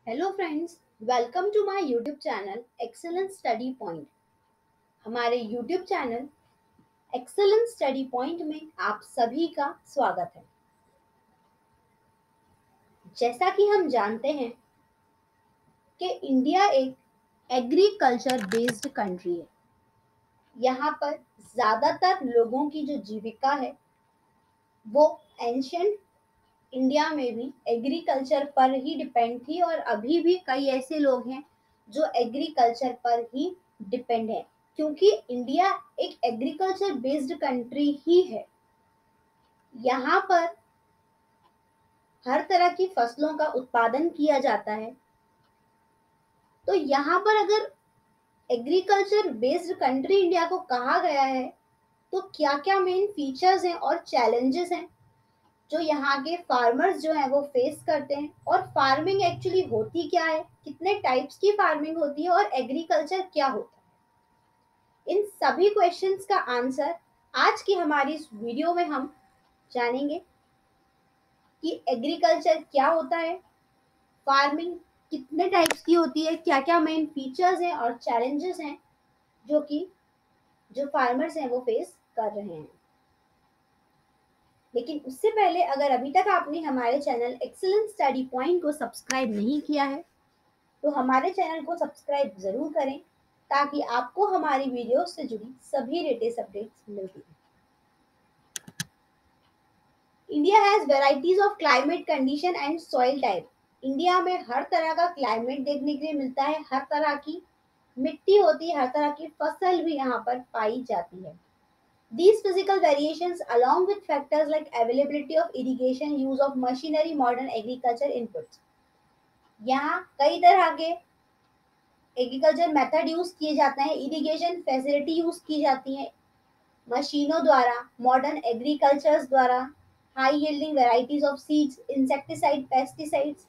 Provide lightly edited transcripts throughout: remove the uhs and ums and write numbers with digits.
Hello friends, welcome to my YouTube channel excellence study point. हमारे YouTube channel excellence study point में आप सभी का स्वागत है। जैसा कि हम जानते हैं कि इंडिया एक एग्रीकल्चर बेस्ड कंट्री है। यहाँ पर ज़्यादातर लोगों की जो जीविका है वो एंशंट इंडिया में भी एग्रीकल्चर पर ही डिपेंड थी और अभी भी कई ऐसे लोग हैं जो एग्रीकल्चर पर ही डिपेंड है, क्योंकि इंडिया एक एग्रीकल्चर बेस्ड कंट्री ही है। यहाँ पर हर तरह की फसलों का उत्पादन किया जाता है। तो यहाँ पर अगर एग्रीकल्चर बेस्ड कंट्री इंडिया को कहा गया है तो क्या क्या मेन फीचर्स हैं और चैलेंजेस हैं जो यहाँ के फार्मर्स जो हैं वो फेस करते हैं, और फार्मिंग एक्चुअली होती क्या है, कितने टाइप्स की फार्मिंग होती है और एग्रीकल्चर क्या होता है। इन सभी क्वेश्चंस का आंसर आज की हमारी इस वीडियो में हम जानेंगे कि एग्रीकल्चर क्या होता है, फार्मिंग कितने टाइप्स की होती है, क्या क्या मेन फीचर्स हैं और चैलेंजेस हैं जो फार्मर्स हैं वो फेस कर रहे हैं। लेकिन उससे पहले अगर अभी तक आपने हमारे चैनल एक्सीलेंस स्टडी पॉइंट को सब्सक्राइब नहीं किया है तो हमारे चैनल को सब्सक्राइब जरूर करें ताकि आपको हमारी वीडियो से जुड़ी सभी लेटेस्ट अपडेट्स मिलती हैं। India has varieties of climate condition and soil type. India में हर तरह का क्लाइमेट देखने के लिए मिलता है, हर तरह की मिट्टी होती है, हर तरह की फसल भी यहाँ पर पाई जाती है। These physical variations, along with factors like availability of irrigation, use of machinery, modern agriculture inputs, यहाँ कई तरह के एग्रीकल्चर मेथड यूज किए जाते हैं, इरिगेशन फैसिलिटी यूज की जाती है मशीनों द्वारा, मॉडर्न एग्रीकल्चर्स द्वारा, high yielding varieties of seeds, insecticide, pesticides,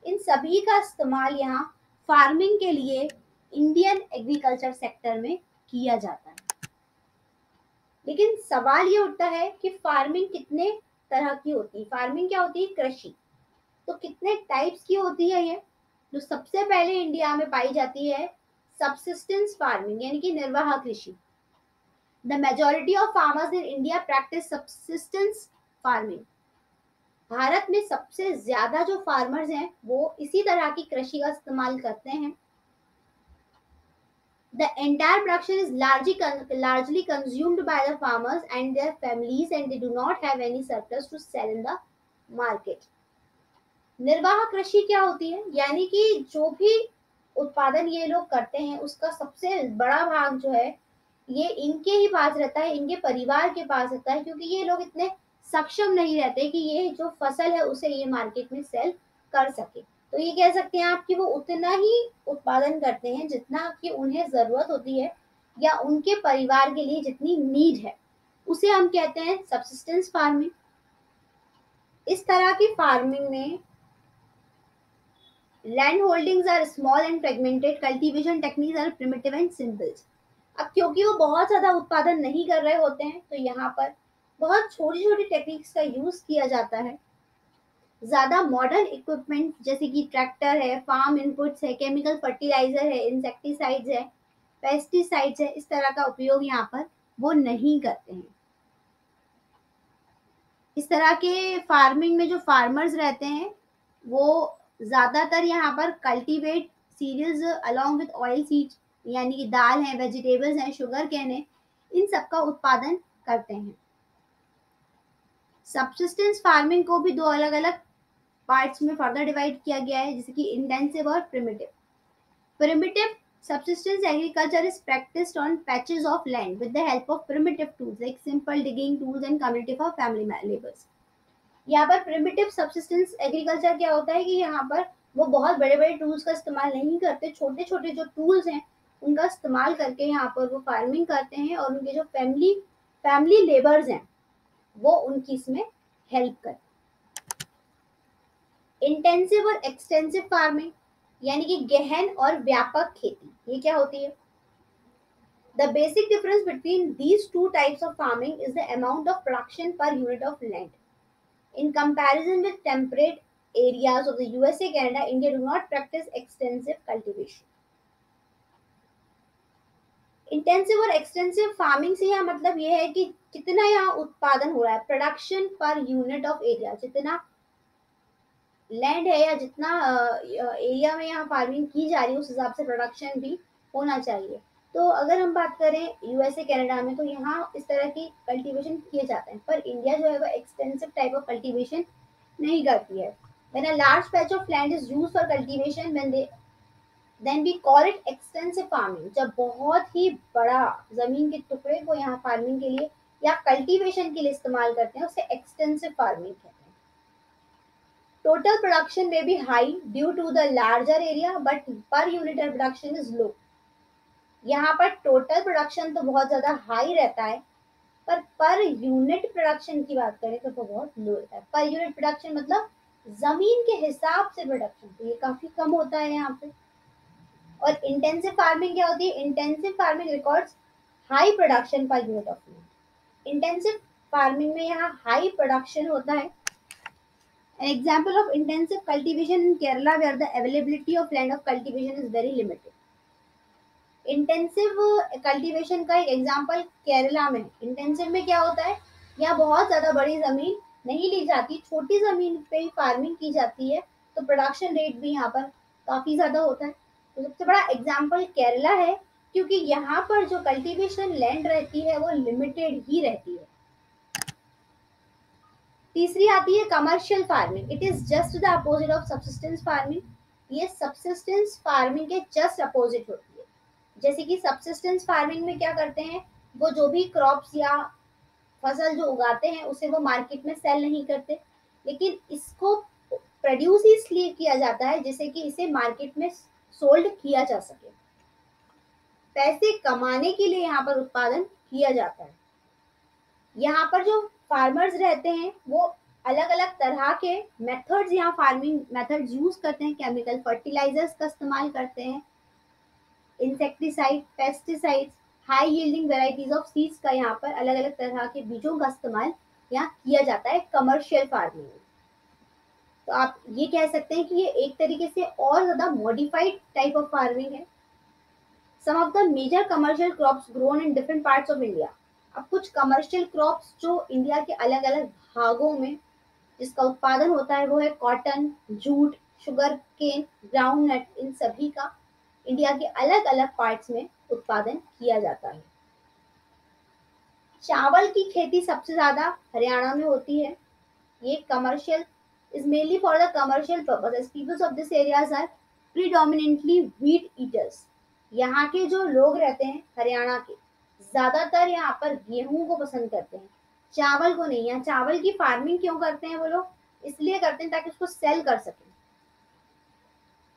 इन सभी का इस्तेमाल यहाँ फार्मिंग के लिए इंडियन एग्रीकल्चर सेक्टर में किया जाता है। लेकिन सवाल ये उठता है कि फार्मिंग कितने तरह की होती है। फार्मिंग क्या होती है? कृषि। तो कितने टाइप्स की होती है ये? जो सबसे पहले इंडिया में पाई जाती है सबसिस्टेंस फार्मिंग, यानी कि निर्वाह कृषि। The majority of farmers in India practice subsistence farming. Bharat में सबसे ज्यादा जो फार्मर्स हैं वो इसी तरह की कृषि का इस्तेमाल करते हैं। The entire production is largely consumed by the farmers and their families, and they do not have any surplus to sell in the market. निर्वाह कृषि क्या होती है? यानी कि जो भी उत्पादन ये लोग करते हैं उसका सबसे बड़ा भाग जो है ये इनके ही पास रहता है, इनके परिवार के पास रहता है, क्योंकि ये लोग इतने सक्षम नहीं रहते कि ये जो फसल है उसे ये मार्केट में सेल कर सके। तो ये कह सकते हैं आप कि वो उतना ही उत्पादन करते हैं जितना कि उन्हें जरूरत होती है या उनके परिवार के लिए जितनी नीड है, उसे हम कहते हैं सबसिस्टेंस फार्मिंग। इस तरह की फार्मिंग में land holdings are small and fragmented, cultivation techniques are primitive and simple. अब क्योंकि वो बहुत ज्यादा उत्पादन नहीं कर रहे होते हैं तो यहाँ पर बहुत छोटी छोटी टेक्निक्स का यूज किया जाता है। ज्यादा मॉडर्न इक्विपमेंट जैसे कि ट्रैक्टर है, फार्म इनपुट्स है, केमिकल फर्टिलाइजर है, इंसेक्टिसाइड्स है, पेस्टिसाइड्स है, इस तरह का उपयोग यहाँ पर वो नहीं करते हैं। इस तरह के फार्मिंग में जो फार्मर्स रहते हैं वो ज्यादातर यहाँ पर cultivate cereals along with oil seeds, यानी कि दाल है, वेजिटेबल्स हैं, शुगर केन है, इन सब का उत्पादन करते हैं। सबसिस्टेंस फार्मिंग को भी दो अलग अलग पार्ट्स में फर्दर डिवाइड किया गया है, जैसे कि इंटेंसिव और primitive. Primitive subsistence agriculture is practiced on patches of land with the help of primitive tools like simple digging tools and community for family labors. यहाँ पर प्रिमिटिव सबसिस्टेंस एग्रीकल्चर क्या होता है कि यहाँ पर वो बहुत बड़े बड़े टूल्स का इस्तेमाल नहीं करते, छोटे छोटे जो टूल्स हैं उनका इस्तेमाल करके यहाँ पर वो फार्मिंग करते हैं और उनके जो फैमिली लेबर्स हैं वो उनकी इसमें हेल्प करते हैं। इंटेंसिव और एक्सटेंसिव फार्मिंग यानी कि गहन और व्यापक खेती, ये क्या होती है? The basic difference between these two types of farming is the amount of production per unit of land. In comparison with temperate areas of the USA, Canada, India do not practice extensive cultivation. Intensive और extensive farming से यहाँ मतलब ये है कि कितना यहाँ उत्पादन हो रहा है, production per unit of area, जितना लैंड है या जितना एरिया में यहाँ फार्मिंग की जा रही है उस हिसाब से प्रोडक्शन भी होना चाहिए। तो अगर हम बात करें यूएसए कनाडा में, तो यहाँ इस तरह की कल्टीवेशन किए जाते हैं, पर इंडिया जो है वो एक्सटेंसिव टाइप ऑफ कल्टीवेशन नहीं करती है। When a large patch of land is used for cultivation, then we call it extensive farming। जब बहुत ही बड़ा जमीन के टुकड़े को यहाँ फार्मिंग के लिए या कल्टीवेशन के लिए इस्तेमाल करते हैं, उसे एक्सटेंसिव फार्मिंग कहते हैं। Total production may be high due to the larger area, but per unit production is low। यहाँ पर टोटल प्रोडक्शन तो बहुत ज्यादा हाई रहता है, पर यूनिट प्रोडक्शन की बात करें तो बहुत लो रहता है। पर यूनिट प्रोडक्शन मतलब जमीन के हिसाब से प्रोडक्शन, तो ये काफी कम होता है यहाँ पे। और इंटेंसिव फार्मिंग क्या होती है? Intensive farming records high production per unit of land. Intensive farming में यहाँ हाई प्रोडक्शन होता है। An example of intensive cultivation in Kerala where the availability of land of cultivation is very limited। Intensive cultivation का एक example Kerala में। Intensive में क्या होता है? यहाँ बहुत ज्यादा बड़ी जमीन नहीं ली जाती, छोटी जमीन पे ही फार्मिंग की जाती है, तो प्रोडक्शन रेट भी यहाँ पर काफी ज्यादा होता है। तो सबसे बड़ा एग्जांपल केरला है, क्योंकि यहाँ पर जो कल्टीवेशन लैंड रहती है वो लिमिटेड ही रहती है। तीसरी आती है commercial farming. It is just the opposite of subsistence farming. ये सब्सिस्टेंस फार्मिंग के जस्ट अपोजिट होती है। जैसे कि सब्सिस्टेंस फार्मिंग में क्या करते हैं, वो जो भी क्रॉप्स या फसल जो उगाते हैं उसे वो मार्केट में सेल नहीं करते, लेकिन इसको प्रोड्यूस इसलिए किया जाता है जिससे कि इसे मार्केट में सोल्ड किया जा सके। पैसे कमाने के लिए यहाँ पर उत्पादन किया जाता है। यहाँ पर जो फार्मर्स रहते हैं वो अलग अलग तरह के मेथड्स, यहाँ फार्मिंग मेथड्स यूज करते हैं। केमिकल फर्टिलाइजर्स का इस्तेमाल करते हैं, insecticide, pesticides, high yielding varieties of seeds का यहाँ पर अलग अलग तरह के बीजों का इस्तेमाल यहाँ किया जाता है कमर्शियल फार्मिंग में। तो आप ये कह सकते हैं कि ये एक तरीके से और ज्यादा मॉडिफाइड टाइप ऑफ फार्मिंग है। Some of the major commercial crops grown in different parts of India. अब कुछ कमर्शियल क्रॉप्स जो इंडिया के अलग अलग भागों में जिसका उत्पादन होता है वो है cotton, jute, sugarcane, groundnut. इन सभी का इंडिया के अलग अलग पार्ट्स में उत्पादन किया जाता है। चावल की खेती सबसे ज्यादा हरियाणा में होती है। ये commercial is mainly for the commercial purposes। Peoples of this areas are predominantly wheat eaters। यहाँ के जो लोग रहते हैं हरियाणा के, ज्यादातर यहाँ पर गेहूं को पसंद करते हैं, चावल को नहीं। यहाँ चावल की फार्मिंग क्यों करते हैं वो लोग? इसलिए करते हैं ताकि उसको सेल कर सकें।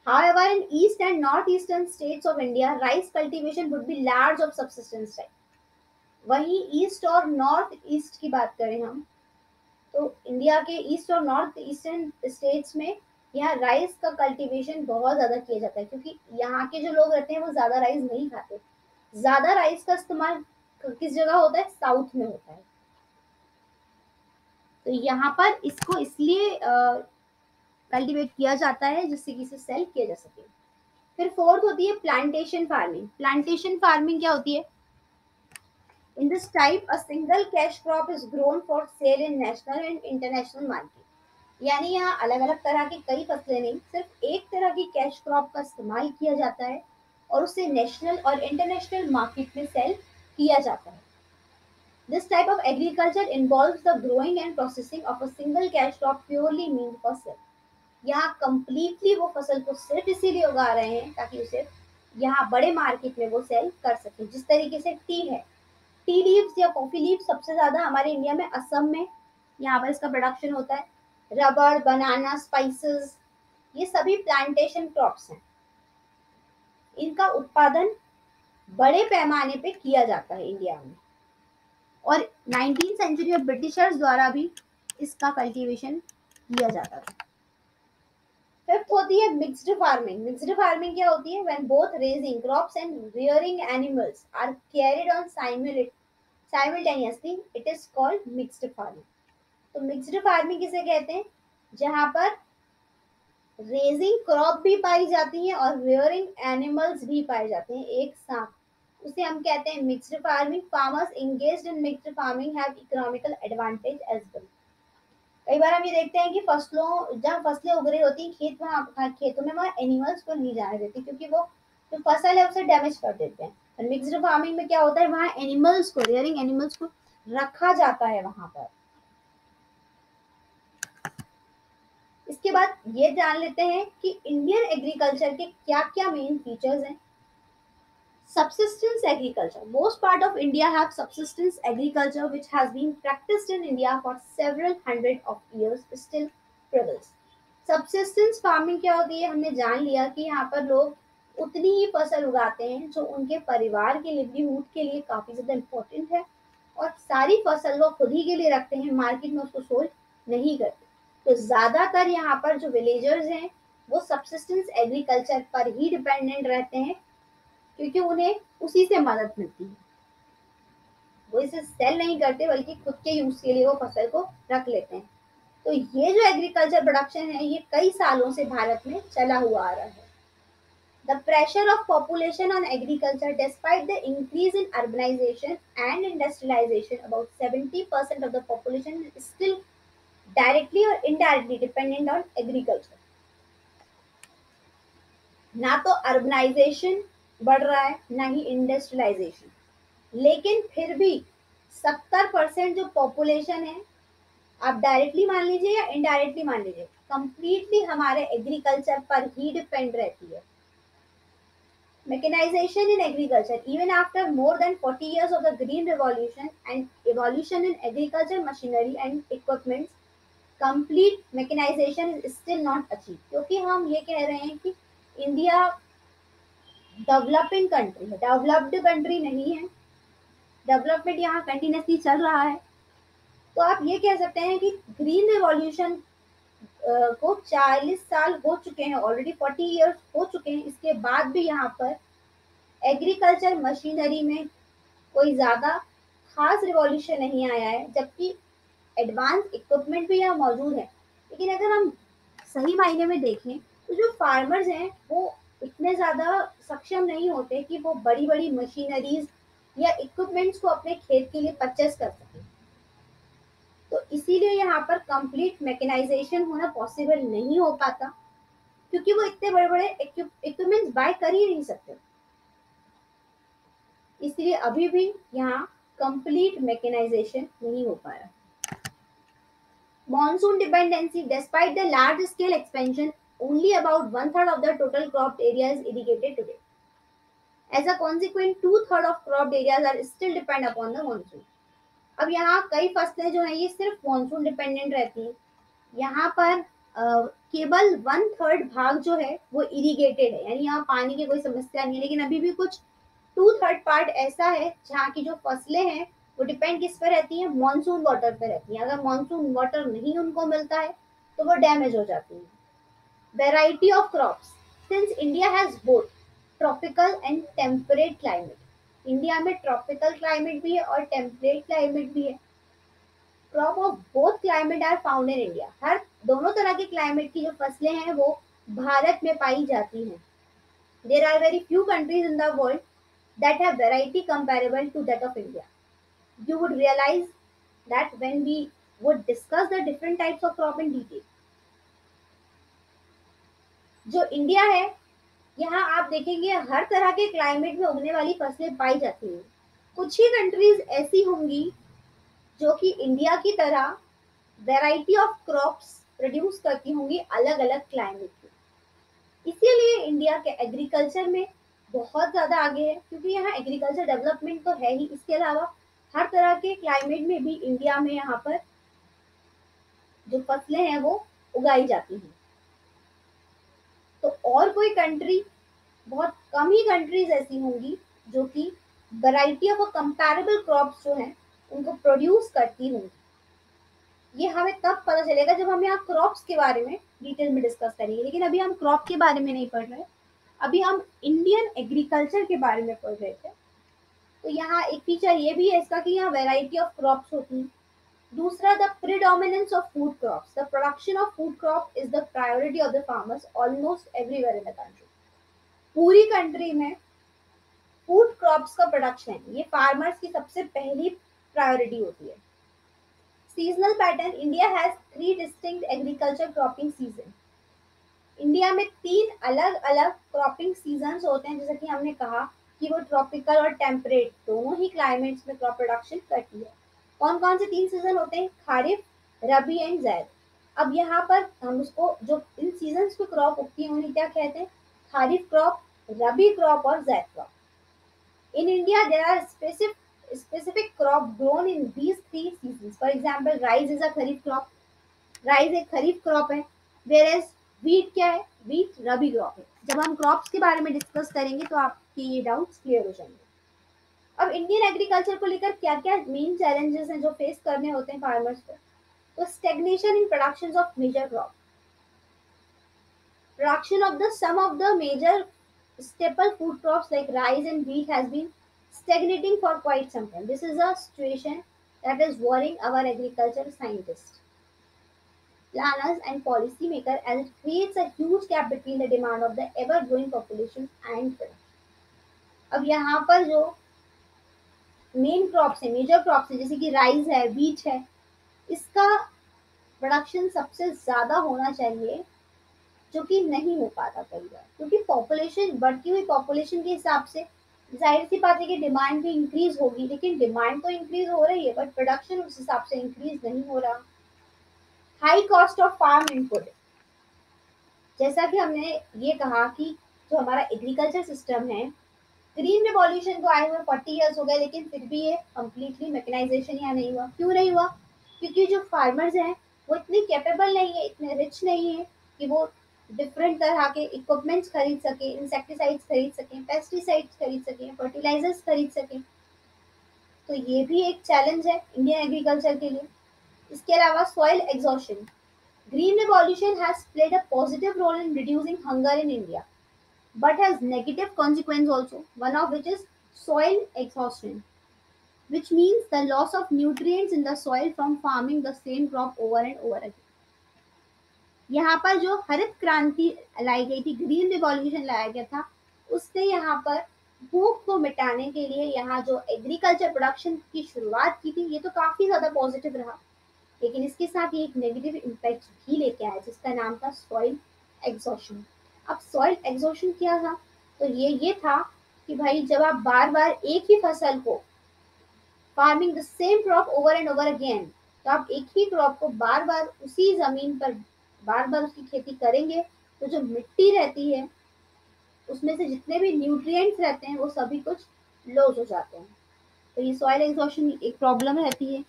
However, in east and northeastern states of India, rice cultivation would be large of subsistence type। वहीं ईस्ट और नॉर्थ ईस्ट की बात करें हम, तो इंडिया के ईस्ट और नॉर्थ ईस्टर्न स्टेट्स में यहाँ राइस का कल्टीवेशन बहुत ज्यादा किया जाता है, क्योंकि यहाँ के जो लोग रहते हैं वो ज्यादा राइस नहीं खाते। ज्यादा राइस का इस्तेमाल किस जगह होता है? साउथ में होता है। तो यहाँ पर इसको इसलिए कल्टीवेट किया जाता है जिससे कि इसे सेल किया जा सके। फिर फोर्थ होती है प्लांटेशन फार्मिंग। प्लांटेशन फार्मिंग क्या होती है? In this type, a single cash crop is grown for sale in national and international market। यानी यहाँ अलग अलग तरह की कई फसलें नहीं, सिर्फ एक तरह की कैश क्रॉप का इस्तेमाल किया जाता है और उसे नेशनल और इंटरनेशनल मार्केट में सेल किया जाता है। This type of agriculture involves the growing and processing of a single cash crop purely meant for sale। यहाँ कंप्लीटली वो फसल को सिर्फ इसीलिए उगा रहे हैं ताकि उसे यहाँ बड़े मार्केट में वो सेल कर सके। जिस तरीके से टी है, टी लीव्स या कॉफी लीव्स सबसे ज्यादा हमारे इंडिया में असम में यहाँ पर इसका प्रोडक्शन होता है। रबर, बनाना, स्पाइसेस, ये सभी प्लांटेशन क्रॉप्स हैं। इनका उत्पादन बड़े पैमाने पे किया जाता है इंडिया में, और 19th सेंचुरी में ब्रिटिशर्स द्वारा भी इसका कल्टीवेशन किया जाता था। फिफ्थ होती है मिक्स्ड फार्मिंग। मिक्स्ड फार्मिंग क्या होती है? When both raising crops and rearing animals are carried on simultaneously, it is called mixed farming. तो मिक्स्ड फार्मिंग किसे कहते हैं? जहां पर रेजिंग क्रॉप भी पाई जाती है और रेयरिंग एनिमल्स भी पाए जाते हैं एक साथ। उसे हम कहते हैं mixed farming. Farmers engaged in mixed farming have economical advantage as well. कई बार हम ये देखते हैं कि फसलों जहाँ फसलें उग रही होती हैं खेत, वहाँ खेतों में वहाँ एनिमल्स को नहीं जाने देती, क्योंकि वो जो फसल है उसे डैमेज कर देते हैं। और मिक्स्ड फार्मिंग में क्या होता है, वहाँ एनिमल्स को, रेयरिंग एनिमल्स को रखा जाता है वहां पर। इसके बाद ये जान लेते हैं कि इंडियन एग्रीकल्चर के क्या क्या मेन फीचर्स हैं। Subsistence agriculture. Most part of India have subsistence agriculture which has been practiced in India for several hundred of years still prevails. Subsistence farming क्या होती है, हमने जान लिया कि यहाँ पर लोग उतनी ही फसल उगाते हैं जो उनके परिवार के लिवलीहुड के लिए काफी ज्यादा इम्पोर्टेंट है, और सारी फसल वो खुद ही के लिए रखते हैं, मार्केट में उसको सोल्ड नहीं करते। तो ज्यादातर यहाँ पर जो विलेजर्स हैं वो सबसिस्टेंस एग्रीकल्चर पर ही डिपेंडेंट रहते हैं, क्योंकि उन्हें उसी से मदद मिलती है। वो इसे सेल नहीं करते बल्कि खुद के यूज के लिए वो फसल को रख लेते हैं। तो ये जो एग्रीकल्चर प्रोडक्शन है ये कई सालों से भारत में चला हुआ आ रहा है। The pressure of population on agriculture, despite the increase in urbanization and industrialization, about 70% of the population is still directly or indirectly dependent on agriculture. ना तो अर्बनाइजेशन बढ़ रहा है ना ही इंडस्ट्रियलाइजेशन, लेकिन फिर भी 70% जो पॉपुलेशन है, आप डायरेक्टली मान लीजिए या इनडायरेक्टली मान लीजिए, कंप्लीटली हमारे एग्रीकल्चर पर ही डिपेंड रहती है। Mechanization in agriculture. Even after more than 40 years of the Green Revolution and evolution in agriculture machinery and equipment, complete mechanization is still not achieved. क्योंकि हम ये कह रहे हैं कि इंडिया डेवलपिंग कंट्री है, डेवलप्ड कंट्री नहीं है, डेवलपमेंट यहाँ कंटिन्यूसली चल रहा है। तो आप ये कह सकते हैं कि ग्रीन रिवॉल्यूशन को 40 साल हो चुके हैं, ऑलरेडी 40 इयर्स हो चुके हैं, इसके बाद भी यहाँ पर एग्रीकल्चर मशीनरी में कोई ज्यादा खास रिवॉल्यूशन नहीं आया है, जबकि एडवांस इक्विपमेंट भी यहाँ मौजूद है। लेकिन अगर हम सही मायने में देखें तो जो फार्मर्स हैं वो इतने ज्यादा सक्षम नहीं होते कि वो बड़ी बड़ी मशीनरीज या इक्विपमेंट्स को अपने खेत के लिए परचेस कर सकें। तो इसीलिए यहाँ पर कंप्लीट मैकेनाइजेशन होना पॉसिबल नहीं हो पाता, क्योंकि वो इतने बड़े बड़े इक्विपमेंट्स बाय कर ही नहीं सकते। इसलिए अभी भी यहाँ कंप्लीट मैकेनाइजेशन नहीं हो पाया। Monsoon dependency. Despite the large scale expansion, only about one third of the total cropped area is irrigated today. As a consequence, two-thirds of cropped areas are still depend upon the monsoon. अब यहाँ कई फसलें जो हैं ये सिर्फ monsoon dependent रहती हैं। यहाँ पर केवल 1/3 भाग जो है वो इरिगेटेड है, यानी यहाँ पानी की कोई समस्या नहीं है। लेकिन अभी भी कुछ 2/3 पार्ट ऐसा है जहाँ की जो फसलें हैं वो डिपेंड किस पर रहती है, मॉनसून वाटर पर रहती है। अगर मॉनसून वाटर नहीं उनको मिलता है तो वो डैमेज हो जाती है। Variety of crops. Since India has both tropical and temperate climate, India में ट्रॉपिकल क्लाइमेट भी है और टेम्परेट क्लाइमेट भी है। Crop of both climate are found in India. हर दोनों तरह के क्लाइमेट की जो फसलें हैं वो भारत में पाई जाती हैं। There are very few countries in the world that have variety comparable to that of India. You would realize that when we would discuss the different types of crop in detail. जो India है यहाँ आप देखेंगे हर तरह के climate में उगने वाली फसलें पाई जाती हैं। कुछ ही कंट्रीज ऐसी होंगी जो कि इंडिया की तरह वैरायटी ऑफ क्रॉप्स प्रोड्यूस करती होंगी अलग अलग क्लाइमेट में। इसीलिए इंडिया के एग्रीकल्चर में बहुत ज्यादा आगे है, क्योंकि यहाँ एग्रीकल्चर डेवलपमेंट तो है ही, इसके अलावा हर तरह के क्लाइमेट में भी इंडिया में यहाँ पर जो फसलें हैं वो उगाई जाती हैं। तो और कोई कंट्री, बहुत कम ही कंट्रीज ऐसी होंगी जो कि वैरायटी ऑफ कंपैरेबल क्रॉप्स जो हैं उनको प्रोड्यूस करती होंगी। ये हमें तब पता चलेगा जब हम यहाँ क्रॉप्स के बारे में डिटेल में डिस्कस करेंगे। लेकिन अभी हम क्रॉप के बारे में नहीं पढ़ रहे, अभी हम इंडियन एग्रीकल्चर के बारे में पढ़ रहे थे। तो यहाँ एक फीचर ये भी है इसका कि यहाँ वैरायटी ऑफ क्रॉप्स होती हैं। दूसरा, the predominance of food crops, the production of food crop is the priority of the farmers almost everywhere in the country. पूरी कंट्री में फूड क्रॉप्स का प्रोडक्शन ये फार्मर्स की सबसे पहली प्रायोरिटी होती है। Seasonal pattern, India has 3 distinct agriculture cropping season. India में 3 अलग अलग क्रॉपिंग सीजन्स होते हैं, जैसे कि हमने कहा कि वो ट्रॉपिकल और टेम्परेट दोनों ही क्लाइमेट्स में क्रॉप प्रोडक्शन करती है। कौन कौन से 3 सीजन होते हैं? खारिफ, रबी एंड जैद। अब यहाँ पर हम उसको जो इन सीजन्स पे क्रॉप उगती है उन्हें क्या कहते हैं? खारिफ क्रॉप, रबी क्रॉप और Zaid crop. In India, there are specific crop grown in these 3 seasons. For example, rice is a kharif crop. Rice एक खरीफ क्रॉप है, whereas wheat क्या है? wheat रबी क्रॉप है। जब हम क्रॉप्स के बारे में डिस्कस करेंगे तो आपके ये डाउट्स क्लियर हो जाएंगे। अब इंडियन एग्रीकल्चर को लेकर क्या क्या मेन चैलेंजेस हैं जो फेस करने होते हैं फार्मर्स को? तो stagnation in production of major crop, production of the some of the major staple food crops like rice and wheat has been stagnating for quite some time. This is a situation that is worrying our agriculture scientists, planners, and policymakers as it creates a huge gap between the demand of the ever-growing population and production. अब यहाँ पर जो main crops है, major crops है, जैसे कि rice है, wheat है, इसका प्रोडक्शन सबसे ज्यादा होना चाहिए, जो कि नहीं हो पाता कई बार, क्योंकि पॉपुलेशन, बढ़ती हुई पॉपुलेशन के हिसाब से जाहिर सी बात है कि डिमांड भी इंक्रीज होगी, लेकिन डिमांड तो इंक्रीज हो रही है बट प्रोडक्शन उस हिसाब से इंक्रीज नहीं हो रहा। High cost of farm input, जैसा कि हमने ये कहा कि जो हमारा एग्रीकल्चर सिस्टम है, ग्रीन रिवॉल्यूशन को आए हुए 40 ईयर्स हो गए, लेकिन फिर भी ये कम्प्लीटली मैकेनाइजेशन यहाँ नहीं हुआ। क्यों नहीं हुआ? क्योंकि जो फार्मर्स हैं वो इतने कैपेबल नहीं है, इतने रिच नहीं है कि वो डिफरेंट तरह के इक्विपमेंट्स खरीद सके, इंसेक्टिसाइड्स खरीद सकें, पेस्टिसाइड्स खरीद सकें, फर्टिलाइजर्स खरीद सकें। तो ये भी एक चैलेंज है इंडियन एग्रीकल्चर के लिए। इसके अलावा soil exhaustion, green revolution has played a positive role in reducing hunger in India, but has negative consequence also, one of which is soil exhaustion, which means the loss of nutrients in the soil from farming the same crop over and over again. यहाँ पर जो हरित क्रांति लाई गई थी, green revolution लाया गया था, उसने यहाँ पर भूख को मिटाने के लिए यहाँ जो एग्रीकल्चर प्रोडक्शन की शुरुआत की थी, ये तो काफी ज्यादा पॉजिटिव रहा, लेकिन इसके साथ ये एक नेगेटिव इम्पैक्ट भी लेके आया, जिसका नाम था सॉइल एग्जॉशन। अब सॉइल एग्जॉशन क्या था? तो ये था कि भाई जब आप बार बार एक ही फसल को, farming the same crop over and over again, तो आप एक ही क्रॉप को बार बार उसी जमीन पर बार बार उसकी खेती करेंगे, तो जो मिट्टी रहती है उसमें से जितने भी न्यूट्रिएंट्स रहते हैं वो सभी कुछ लॉस हो जाते हैं। तो ये सॉइल एग्जॉशन एक प्रॉब्लम रहती है।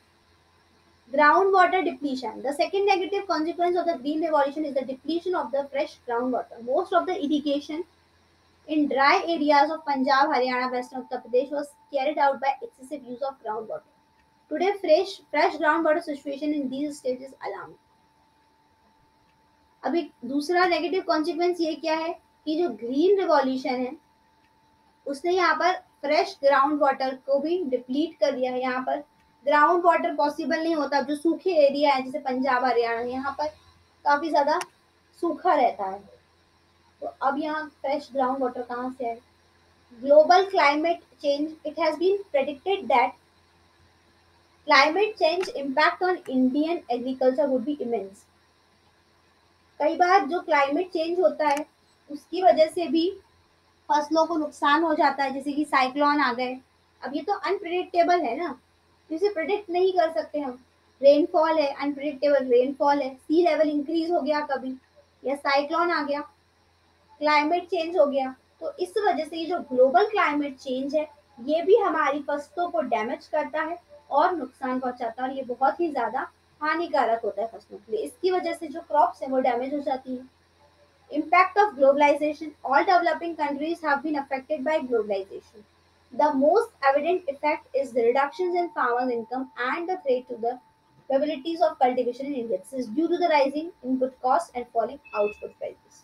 Groundwater depletion. The second negative consequence of the green revolution is the depletion of the fresh groundwater. Most of the irrigation in dry areas of Punjab, Haryana, Western Uttar Pradesh was carried out by excessive use of groundwater. Today, fresh groundwater situation in these states is alarming. अब एक दूसरा negative consequence ये क्या है कि जो green revolution है उसने यहाँ पर फ्रेश ग्राउंड वाटर को भी डिप्लीट कर दिया है। यहाँ पर ग्राउंड वाटर पॉसिबल नहीं होता। जो सूखे एरिया है जैसे पंजाब, हरियाणा, यहाँ पर काफी ज्यादा सूखा रहता है, तो अब यहाँ फ्रेश ग्राउंड वाटर कहाँ से है? Global climate change, it has been predicted that climate change impact on Indian agriculture would be immense. कई बार जो क्लाइमेट चेंज होता है उसकी वजह से भी फसलों को नुकसान हो जाता है, जैसे कि साइक्लोन आ गए। अब ये तो अनप्रिडिक्टेबल है ना, इसे प्रिडिक्ट नहीं कर सकते हम। रेनफॉल है, अनप्रिडिक्टेबल रेनफॉल है, सी लेवल इंक्रीज हो गया कभी, या साइक्लोन आ गया, क्लाइमेट चेंज हो गया। तो इस वजह से ये जो ग्लोबल क्लाइमेट चेंज है ये भी हमारी फसलों को डैमेज करता है और नुकसान पहुंचाता है, और ये बहुत ही ज्यादा हानिकारक होता है फसलों के लिए। इसकी वजह से जो क्रॉप्स है वो डैमेज हो जाती है। Impact of globalization. All developing countries have been affected by globalization. The most evident effect is the reductions in farmers' income and the threat to the capabilities of cultivation in India. This is due to the rising input costs and falling output prices.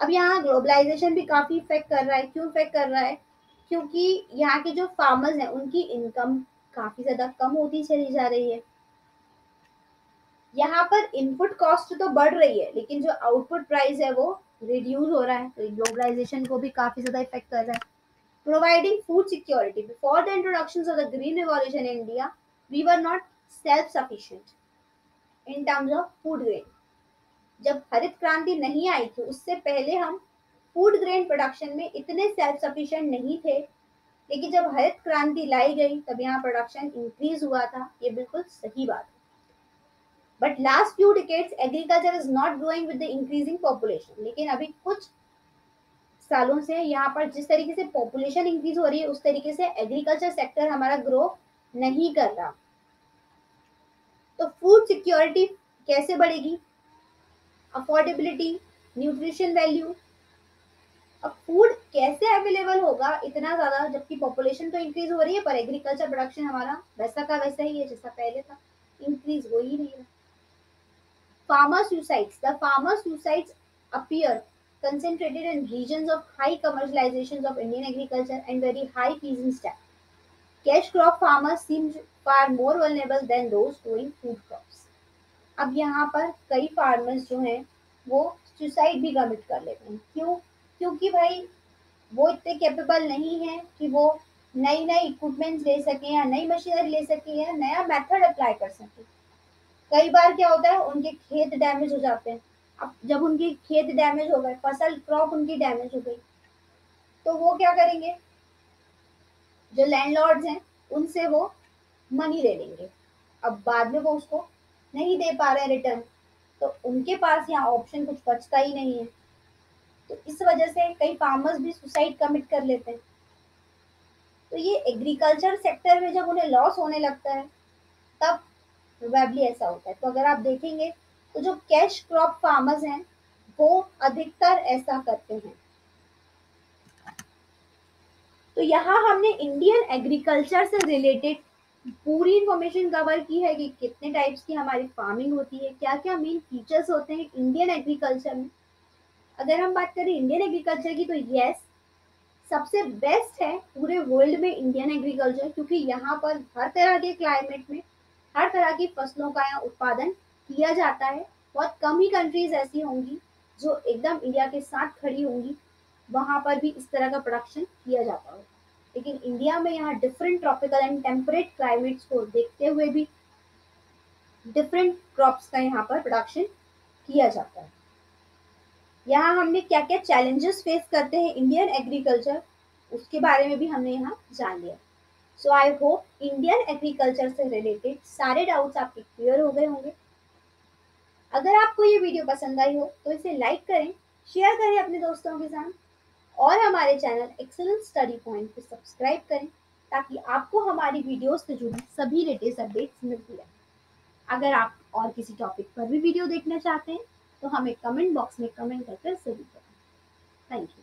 अब यहाँ globalisation भी काफी effect कर रहा है। क्यों effect कर रहा है? क्योंकि यहाँ के जो फार्मर्स हैं उनकी इनकम काफी ज्यादा कम होती चली जा रही है। यहाँ पर इनपुट कॉस्ट तो बढ़ रही है, लेकिन जो आउटपुट प्राइस है वो रिड्यूस हो रहा है, तो ग्लोबलाइजेशन को भी काफी ज्यादा इफेक्ट कर रहा है। Providing food security, before the introduction of the green revolution in India we were not self sufficient in terms of food grain. जब हरित क्रांति नहीं आई थी उससे पहले हम फूड ग्रेन प्रोडक्शन में इतने सेल्फ सफिशिएंट नहीं थे, लेकिन जब हरित क्रांति लाई गई तब यहाँ प्रोडक्शन इंक्रीज हुआ था, ये बिल्कुल सही बात है। But last few decades agriculture is not growing with the increasing population, लेकिन अभी कुछ सालों से यहाँ पर जिस तरीके से पॉपुलेशन इंक्रीज हो रही है उस तरीके से एग्रीकल्चर सेक्टर हमारा ग्रो नहीं कर रहा। तो फूड सिक्योरिटी कैसे बढ़ेगी? Affordability, nutrition value. अब फूड कैसे अवेलेबल होगा इतना ज्यादा जबकि पॉपुलेशन तो इंक्रीज हो रही है, पर एग्रीकल्चर प्रोडक्शन हमारा वैसा का वैसा ही है जैसा पहले था, इंक्रीज हो ही नहीं रहा। Farmer suicides. The farmer suicides appear concentrated in regions of high commercialization of Indian agriculture and very high peasant staff. Cash crop farmers seem far more vulnerable than those growing food crops. अब यहाँ पर कई farmers जो हैं वो suicide भी commit कर लेते हैं। क्यों? क्योंकि भाई वो इतने कैपेबल नहीं है कि वो नई नई इक्विपमेंट्स ले सकें या नई मशीनरी ले सकें या नया मेथड अप्लाई कर सकें। कई बार क्या होता है उनके खेत डैमेज हो जाते हैं। अब जब उनके खेत डैमेज हो गए, फसल क्रॉप उनकी डैमेज हो गई, तो वो क्या करेंगे? जो लैंडलॉर्ड्स हैं उनसे वो मनी ले लेंगे। अब बाद में वो उसको नहीं दे पा रहे हैं रिटर्न, तो उनके पास यहाँ ऑप्शन कुछ बचता ही नहीं है। तो इस वजह से कई फार्मर्स भी सुसाइड कमिट कर लेते हैं। तो ये एग्रीकल्चर सेक्टर में जब उन्हें लॉस होने लगता है तब प्रोबेबली ऐसा होता है। तो अगर आप देखेंगे तो जो कैश क्रॉप फार्मर्स हैं वो अधिकतर ऐसा करते हैं। तो यहाँ हमने इंडियन एग्रीकल्चर से रिलेटेड पूरी इंफॉर्मेशन कवर की है कि कितने टाइप्स की हमारी फार्मिंग होती है, क्या क्या मेन फीचर्स होते हैं इंडियन एग्रीकल्चर में। अगर हम बात करें इंडियन एग्रीकल्चर की तो यस, सबसे बेस्ट है पूरे वर्ल्ड में इंडियन एग्रीकल्चर, क्योंकि यहाँ पर हर तरह के क्लाइमेट में हर तरह की फसलों का यहाँ उत्पादन किया जाता है। बहुत कम ही कंट्रीज ऐसी होंगी जो एकदम इंडिया के साथ खड़ी होंगी, वहां पर भी इस तरह का प्रोडक्शन किया जाता है। लेकिन इंडिया में यहाँ different tropical and temperate climates को देखते हुए भी डिफरेंट क्रॉप्स का यहाँ पर प्रोडक्शन किया जाता है। यहाँ हमने क्या क्या चैलेंजेस फेस करते हैं इंडियन एग्रीकल्चर, उसके बारे में भी हमने यहाँ जान लिया। सो आई होप इंडियन एग्रीकल्चर से रिलेटेड सारे डाउट्स आपके क्लियर हो गए होंगे। अगर आपको ये वीडियो पसंद आई हो तो इसे लाइक करें, शेयर करें अपने दोस्तों के साथ और हमारे चैनल एक्सेलेंट स्टडी पॉइंट को सब्सक्राइब करें ताकि आपको हमारी वीडियोस से जुड़ी सभी लेटेस्ट अपडेट्स मिलती रहे। अगर आप और किसी टॉपिक पर भी वीडियो देखना चाहते हैं तो हमें कमेंट बॉक्स में कमेंट करके जरूर करें। Thank you.